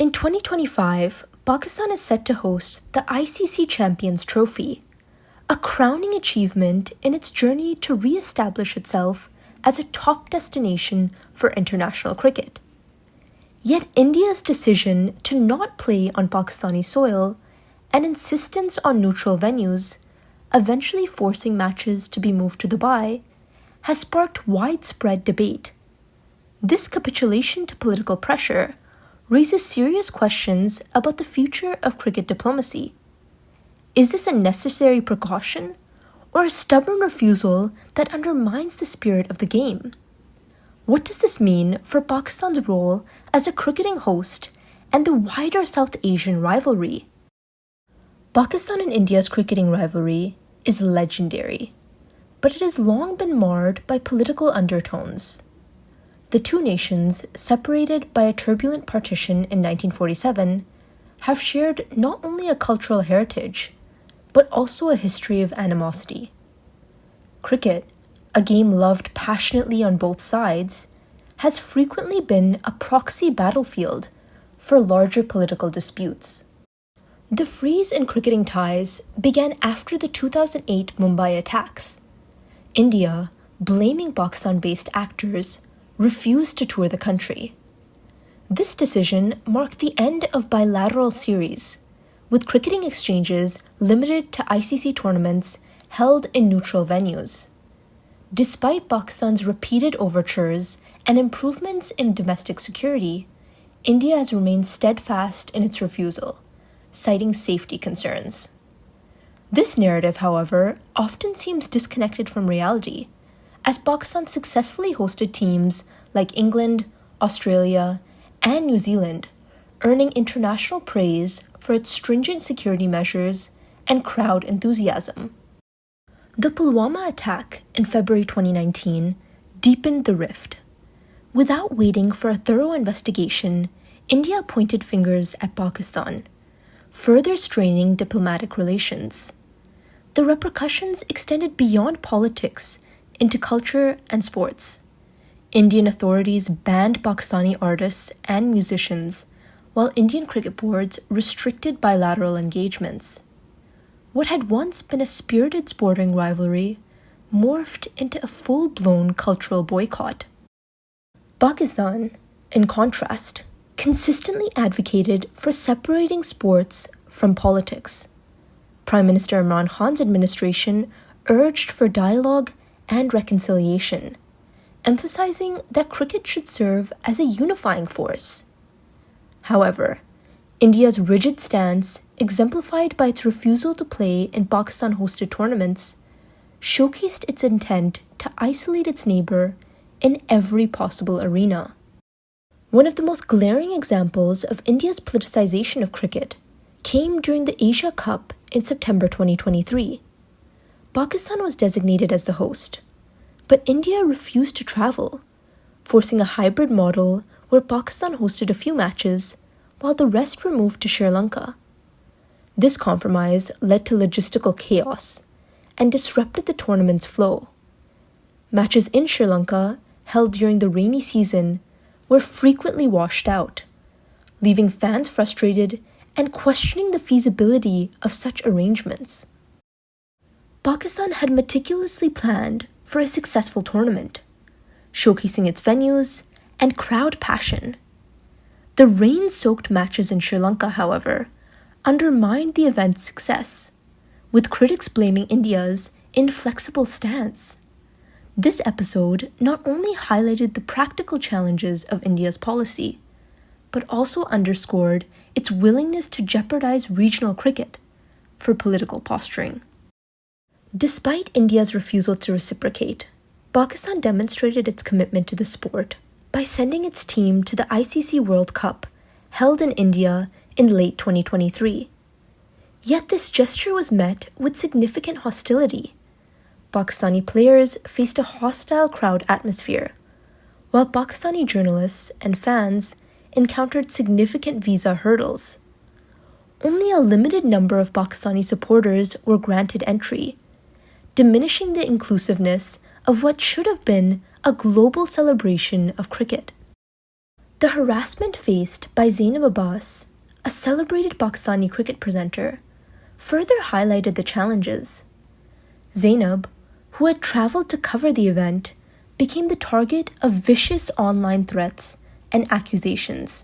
In 2025, Pakistan is set to host the ICC Champions Trophy, a crowning achievement in its journey to re-establish itself as a top destination for international cricket. Yet India's decision to not play on Pakistani soil and insistence on neutral venues, eventually forcing matches to be moved to Dubai, has sparked widespread debate. This capitulation to political pressure raises serious questions about the future of cricket diplomacy. Is this a necessary precaution or a stubborn refusal that undermines the spirit of the game? What does this mean for Pakistan's role as a cricketing host and the wider South Asian rivalry? Pakistan and India's cricketing rivalry is legendary, but it has long been marred by political undertones. The two nations, separated by a turbulent partition in 1947, have shared not only a cultural heritage, but also a history of animosity. Cricket, a game loved passionately on both sides, has frequently been a proxy battlefield for larger political disputes. The freeze in cricketing ties began after the 2008 Mumbai attacks. India, blaming Pakistan-based actors, refused to tour the country. This decision marked the end of bilateral series, with cricketing exchanges limited to ICC tournaments held in neutral venues. Despite Pakistan's repeated overtures and improvements in domestic security, India has remained steadfast in its refusal, citing safety concerns. This narrative, however, often seems disconnected from reality, as Pakistan successfully hosted teams like England, Australia, and New Zealand, earning international praise for its stringent security measures and crowd enthusiasm. The Pulwama attack in February 2019 deepened the rift. Without waiting for a thorough investigation, India pointed fingers at Pakistan, further straining diplomatic relations. The repercussions extended beyond politics into culture and sports. Indian authorities banned Pakistani artists and musicians, while Indian cricket boards restricted bilateral engagements. What had once been a spirited sporting rivalry morphed into a full-blown cultural boycott. Pakistan, in contrast, consistently advocated for separating sports from politics. Prime Minister Imran Khan's administration urged for dialogue and reconciliation, emphasizing that cricket should serve as a unifying force. However, India's rigid stance, exemplified by its refusal to play in Pakistan-hosted tournaments, showcased its intent to isolate its neighbor in every possible arena. One of the most glaring examples of India's politicization of cricket came during the Asia Cup in September 2023. Pakistan was designated as the host, but India refused to travel, forcing a hybrid model where Pakistan hosted a few matches while the rest were moved to Sri Lanka. This compromise led to logistical chaos and disrupted the tournament's flow. Matches in Sri Lanka, held during the rainy season, were frequently washed out, leaving fans frustrated and questioning the feasibility of such arrangements. Pakistan had meticulously planned for a successful tournament, showcasing its venues and crowd passion. The rain-soaked matches in Sri Lanka, however, undermined the event's success, with critics blaming India's inflexible stance. This episode not only highlighted the practical challenges of India's policy, but also underscored its willingness to jeopardize regional cricket for political posturing. Despite India's refusal to reciprocate, Pakistan demonstrated its commitment to the sport by sending its team to the ICC World Cup held in India in late 2023. Yet this gesture was met with significant hostility. Pakistani players faced a hostile crowd atmosphere, while Pakistani journalists and fans encountered significant visa hurdles. Only a limited number of Pakistani supporters were granted entry, diminishing the inclusiveness of what should have been a global celebration of cricket. The harassment faced by Zainab Abbas, a celebrated Pakistani cricket presenter, further highlighted the challenges. Zainab, who had traveled to cover the event, became the target of vicious online threats and accusations.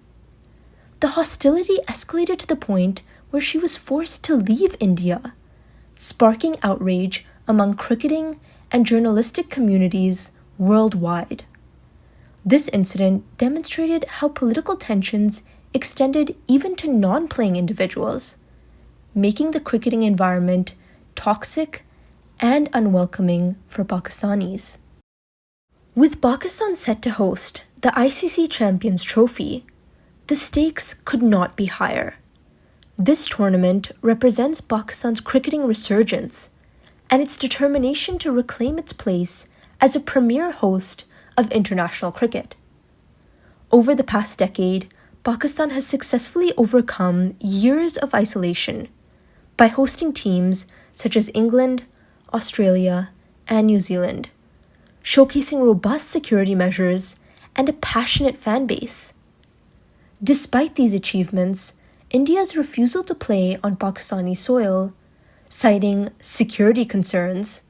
The hostility escalated to the point where she was forced to leave India, sparking outrage among cricketing and journalistic communities worldwide. This incident demonstrated how political tensions extended even to non-playing individuals, making the cricketing environment toxic and unwelcoming for Pakistanis. With Pakistan set to host the ICC Champions Trophy, the stakes could not be higher. This tournament represents Pakistan's cricketing resurgence and its determination to reclaim its place as a premier host of international cricket. Over the past decade, Pakistan has successfully overcome years of isolation by hosting teams such as England, Australia, and New Zealand, showcasing robust security measures and a passionate fan base. Despite these achievements, India's refusal to play on Pakistani soil, citing security concerns,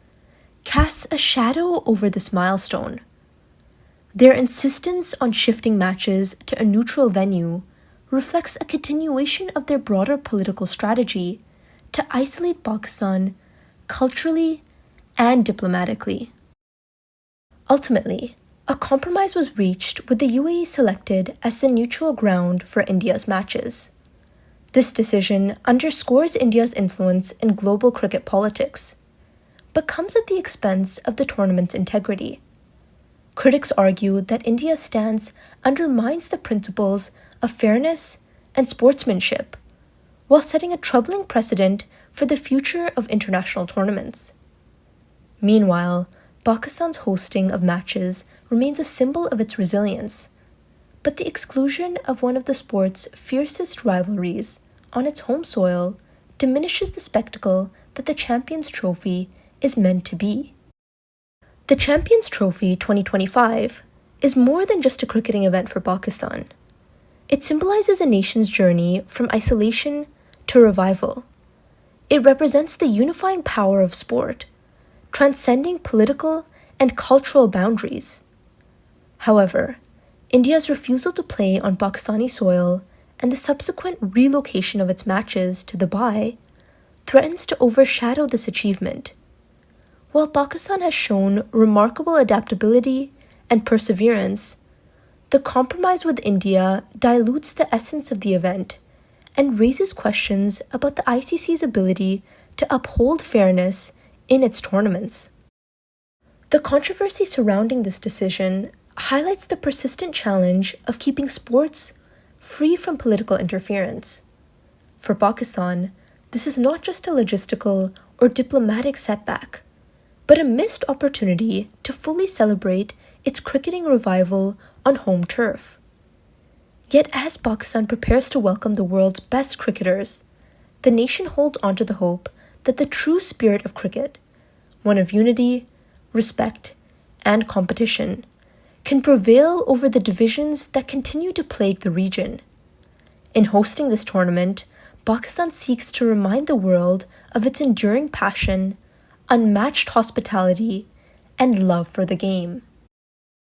casts a shadow over this milestone. Their insistence on shifting matches to a neutral venue reflects a continuation of their broader political strategy to isolate Pakistan culturally and diplomatically. Ultimately, a compromise was reached with the UAE selected as the neutral ground for India's matches. This decision underscores India's influence in global cricket politics, but comes at the expense of the tournament's integrity. Critics argue that India's stance undermines the principles of fairness and sportsmanship, while setting a troubling precedent for the future of international tournaments. Meanwhile, Pakistan's hosting of matches remains a symbol of its resilience, but the exclusion of one of the sport's fiercest rivalries on its home soil diminishes the spectacle that the Champions Trophy is meant to be. The Champions Trophy 2025 is more than just a cricketing event for Pakistan. It symbolizes a nation's journey from isolation to revival. It represents the unifying power of sport, transcending political and cultural boundaries. However, India's refusal to play on Pakistani soil and the subsequent relocation of its matches to Dubai threatens to overshadow this achievement. While Pakistan has shown remarkable adaptability and perseverance, the compromise with India dilutes the essence of the event and raises questions about the ICC's ability to uphold fairness in its tournaments. The controversy surrounding this decision highlights the persistent challenge of keeping sports free from political interference. For Pakistan, this is not just a logistical or diplomatic setback, but a missed opportunity to fully celebrate its cricketing revival on home turf. Yet as Pakistan prepares to welcome the world's best cricketers, the nation holds onto the hope that the true spirit of cricket, one of unity, respect, and competition, can prevail over the divisions that continue to plague the region. In hosting this tournament, Pakistan seeks to remind the world of its enduring passion, unmatched hospitality, and love for the game.